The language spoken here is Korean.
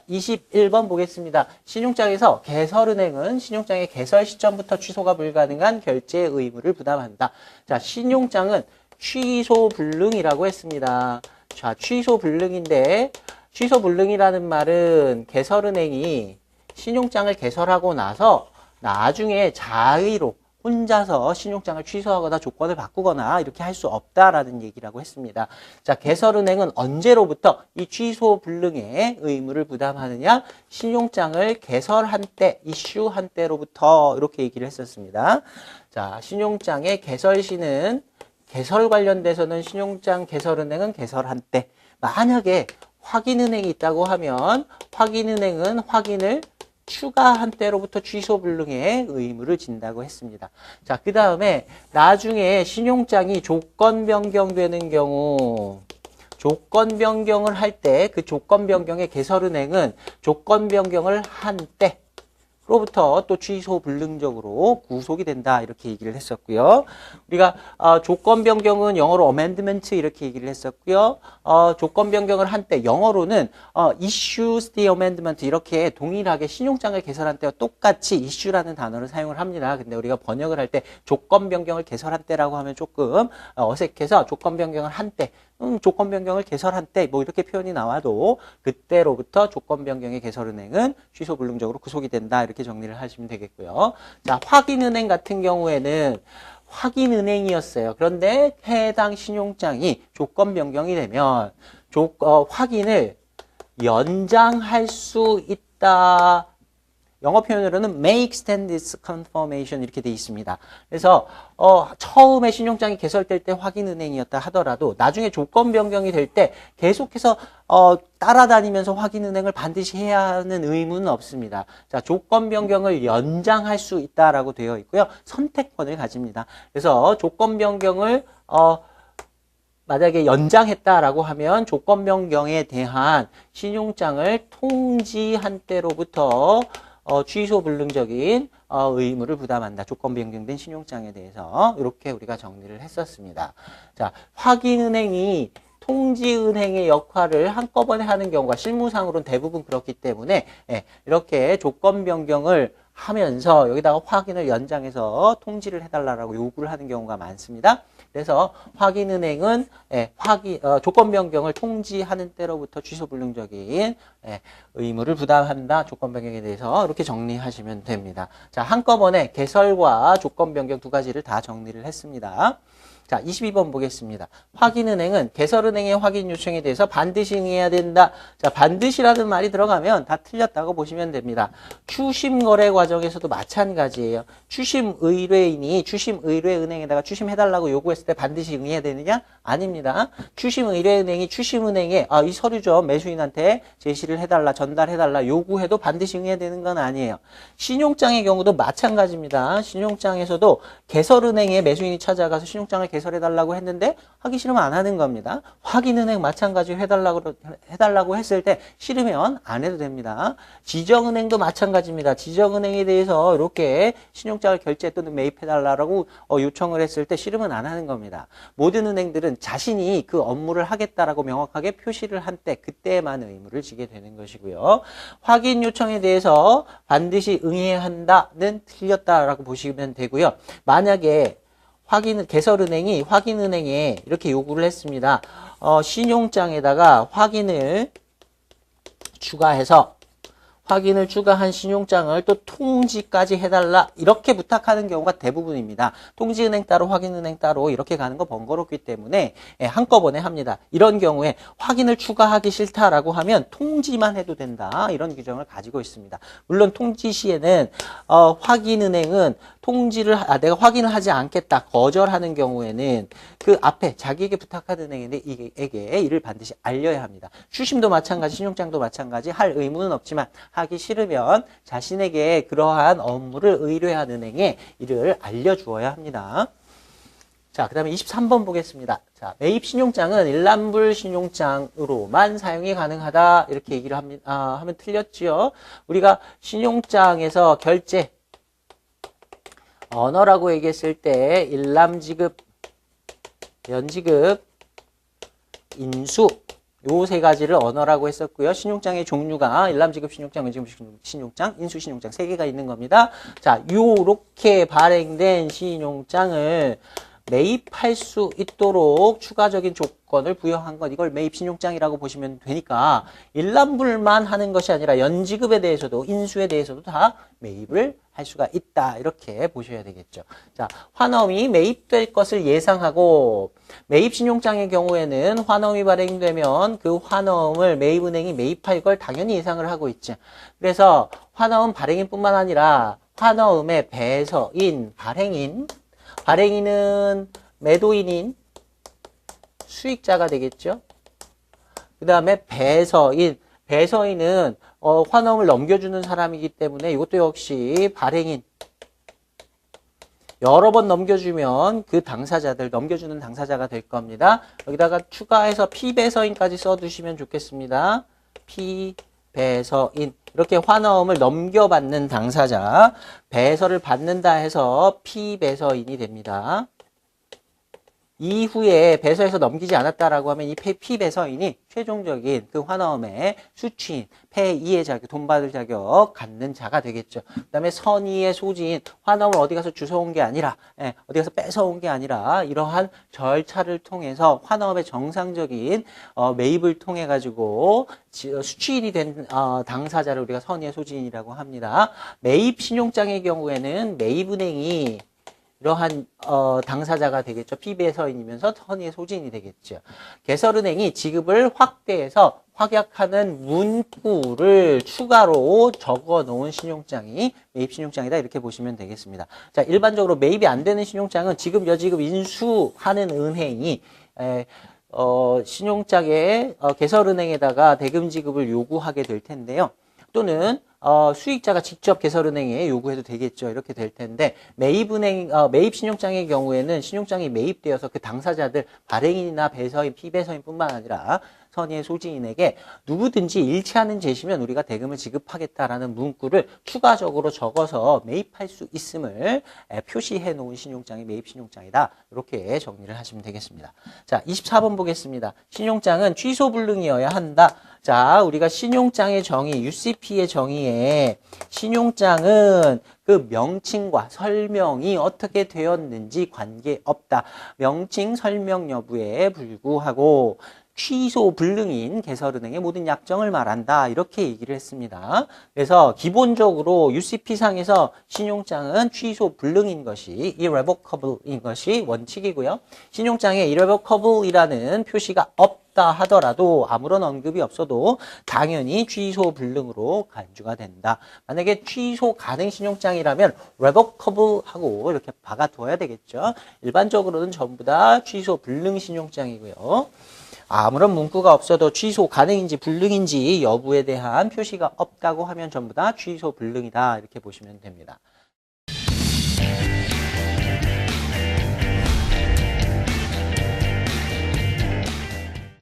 21번 보겠습니다. 신용장에서 개설은행은 신용장의 개설 시점부터 취소가 불가능한 결제 의무를 부담한다. 자, 신용장은 취소불능이라고 했습니다. 자, 취소불능인데 취소불능이라는 말은 개설은행이 신용장을 개설하고 나서 나중에 자의로 혼자서 신용장을 취소하거나 조건을 바꾸거나 이렇게 할 수 없다라는 얘기라고 했습니다. 자, 개설은행은 언제로부터 이 취소 불능의 의무를 부담하느냐? 신용장을 개설한 때, 이슈한 때로부터 이렇게 얘기를 했었습니다. 자, 신용장의 개설시는 개설 관련돼서는 신용장 개설은행은 개설한 때, 만약에 확인은행이 있다고 하면 확인은행은 확인을 추가한 때로부터 취소 불능의 의무를 진다고 했습니다. 자, 그 다음에 나중에 신용장이 조건 변경되는 경우 조건 변경을 할 때 그 조건 변경의 개설은행은 조건 변경을 한 때로부터 또 취소 불능적으로 구속이 된다 이렇게 얘기를 했었고요. 우리가 조건 변경은 영어로 amendment 이렇게 얘기를 했었고요. 조건 변경을 한 때 영어로는 issues the amendment 이렇게 동일하게 신용장을 개설한 때와 똑같이 issue라는 단어를 사용을 합니다. 근데 우리가 번역을 할 때 조건 변경을 개설한 때라고 하면 조금 어색해서 조건 변경을 한 때, 조건 변경을 개설한 때 뭐 이렇게 표현이 나와도 그때로부터 조건 변경의 개설은행은 취소 불능적으로 구속이 된다 이렇게 정리를 하시면 되겠고요. 자, 확인은행 같은 경우에는 확인은행이었어요. 그런데 해당 신용장이 조건 변경이 되면 확인을 연장할 수 있다. 영어 표현으로는 may extend its confirmation 이렇게 돼 있습니다. 그래서 처음에 신용장이 개설될 때 확인은행이었다 하더라도 나중에 조건 변경이 될 때 계속해서 따라다니면서 확인은행을 반드시 해야 하는 의무는 없습니다. 자, 조건 변경을 연장할 수 있다라고 되어 있고요. 선택권을 가집니다. 그래서 조건 변경을 만약에 연장했다라고 하면 조건 변경에 대한 신용장을 통지한 때로부터 취소 불능적인 의무를 부담한다. 조건 변경된 신용장에 대해서 이렇게 우리가 정리를 했었습니다. 자, 확인은행이 통지은행의 역할을 한꺼번에 하는 경우가 실무상으로는 대부분 그렇기 때문에 이렇게 조건 변경을 하면서 여기다가 확인을 연장해서 통지를 해달라고 요구를 하는 경우가 많습니다. 그래서 확인은행은 조건 변경을 통지하는 때로부터 취소 불능적인 의무를 부담한다. 조건 변경에 대해서 이렇게 정리하시면 됩니다. 자, 한꺼번에 개설과 조건 변경 두 가지를 다 정리를 했습니다. 자, 22번 보겠습니다. 확인은행은 개설은행의 확인 요청에 대해서 반드시 응해야 된다. 자, 반드시라는 말이 들어가면 다 틀렸다고 보시면 됩니다. 추심 거래 과정에서도 마찬가지예요. 추심 의뢰인이 추심 의뢰은행에다가 추심해달라고 요구했을 때 반드시 응해야 되느냐? 아닙니다. 추심 의뢰은행이 추심은행에 이 서류 좀 매수인한테 제시를 해달라, 전달해달라 요구해도 반드시 응해야 되는 건 아니에요. 신용장의 경우도 마찬가지입니다. 신용장에서도 개설은행에 매수인이 찾아가서 신용장을 개설해달라고 했는데 하기 싫으면 안 하는 겁니다. 확인은행 마찬가지로 해달라고 했을 때 싫으면 안 해도 됩니다. 지정은행도 마찬가지입니다. 지정은행에 대해서 이렇게 신용장을 결제 또는 매입해달라고 요청을 했을 때 싫으면 안 하는 겁니다. 모든 은행들은 자신이 그 업무를 하겠다라고 명확하게 표시를 한 때 그때만 의무를 지게 되는 것이고요. 확인 요청에 대해서 반드시 응해야 한다는 틀렸다라고 보시면 되고요. 만약에 개설은행이 확인은행에 이렇게 요구를 했습니다. 신용장에다가 확인을 추가한 신용장을 또 통지까지 해달라 이렇게 부탁하는 경우가 대부분입니다. 통지은행 따로 확인은행 따로 이렇게 가는 거 번거롭기 때문에 한꺼번에 합니다. 이런 경우에 확인을 추가하기 싫다라고 하면 통지만 해도 된다 이런 규정을 가지고 있습니다. 물론 통지 시에는 확인은행은 내가 확인을 하지 않겠다 거절하는 경우에는 그 앞에 자기에게 부탁한 은행에게 이를 반드시 알려야 합니다. 추심도 마찬가지 신용장도 마찬가지 할 의무는 없지만 하기 싫으면 자신에게 그러한 업무를 의뢰한 은행에 이를 알려주어야 합니다. 자, 그 다음에 23번 보겠습니다. 자, 매입 신용장은 일람불 신용장으로만 사용이 가능하다 이렇게 얘기를 하면 틀렸지요. 우리가 신용장에서 결제 언어라고 얘기했을 때 일람지급, 연지급, 인수 요 세 가지를 언어라고 했었고요. 신용장의 종류가 일람지급 신용장, 은지급 신용장, 인수신용장 세 개가 있는 겁니다. 자, 요렇게 발행된 신용장을 매입할 수 있도록 추가적인 조건을 부여한 것, 이걸 매입신용장이라고 보시면 되니까 일람불만 하는 것이 아니라 연지급에 대해서도 인수에 대해서도 다 매입을 할 수가 있다, 이렇게 보셔야 되겠죠. 자, 환엄이 매입될 것을 예상하고 매입신용장의 경우에는 환엄이 발행되면 그 환엄을 매입은행이 매입할 걸 당연히 예상을 하고 있죠. 그래서 환엄 발행인뿐만 아니라 환엄의 배서인, 발행인은 매도인인 수익자가 되겠죠. 그 다음에 배서인은 환엄을 넘겨주는 사람이기 때문에 이것도 역시 발행인. 여러 번 넘겨주면 그 당사자들, 넘겨주는 당사자가 될 겁니다. 여기다가 추가해서 피배서인까지 써두시면 좋겠습니다. 피배서인. 이렇게 환엄을 넘겨받는 당사자, 배서를 받는다 해서 피배서인이 됩니다. 이후에 배서에서 넘기지 않았다라고 하면 이 피배서인이 최종적인 그 환엄의 수취인, 패이의 자격, 돈 받을 자격 갖는 자가 되겠죠. 그 다음에 선의의 소지인, 환엄을 어디 가서 주워온 게 아니라, 어디 가서 뺏어온 게 아니라 이러한 절차를 통해서 환엄의 정상적인 매입을 통해 가지고 수취인이 된 당사자를 우리가 선의의 소지인이라고 합니다. 매입 신용장의 경우에는 매입은행이 이러한 당사자가 되겠죠. 피배서인이면서 선의의 소지인이 되겠죠. 개설은행이 지급을 확대해서 확약하는 문구를 추가로 적어 놓은 신용장이 매입신용장이다, 이렇게 보시면 되겠습니다. 자, 일반적으로 매입이 안 되는 신용장은 지급, 여지급, 인수하는 은행이 신용장에 개설은행에다가 대금 지급을 요구하게 될 텐데요. 또는 수익자가 직접 개설은행에 요구해도 되겠죠. 이렇게 될 텐데, 매입 신용장의 경우에는 신용장이 매입되어서 그 당사자들, 발행인이나 배서인, 피배서인 뿐만 아니라 선의의 소지인에게 누구든지 일치하는 제시면 우리가 대금을 지급하겠다라는 문구를 추가적으로 적어서 매입할 수 있음을 표시해 놓은 신용장이 매입 신용장이다. 이렇게 정리를 하시면 되겠습니다. 자, 24번 보겠습니다. 신용장은 취소 불능이어야 한다. 자, 우리가 신용장의 정의, UCP의 정의에 신용장은 그 명칭과 설명이 어떻게 되었는지 관계없다. 명칭 설명 여부에 불구하고 취소 불능인 개설은행의 모든 약정을 말한다, 이렇게 얘기를 했습니다. 그래서 기본적으로 UCP상에서 신용장은 취소 불능인 것이, irrevocable인 것이 원칙이고요. 신용장에 irrevocable이라는 표시가 없다 하더라도, 아무런 언급이 없어도 당연히 취소 불능으로 간주가 된다. 만약에 취소 가능 신용장이라면 revocable 하고 이렇게 박아둬야 되겠죠. 일반적으로는 전부 다 취소 불능 신용장이고요. 아무런 문구가 없어도 취소 가능인지 불능인지 여부에 대한 표시가 없다고 하면 전부 다 취소 불능이다, 이렇게 보시면 됩니다.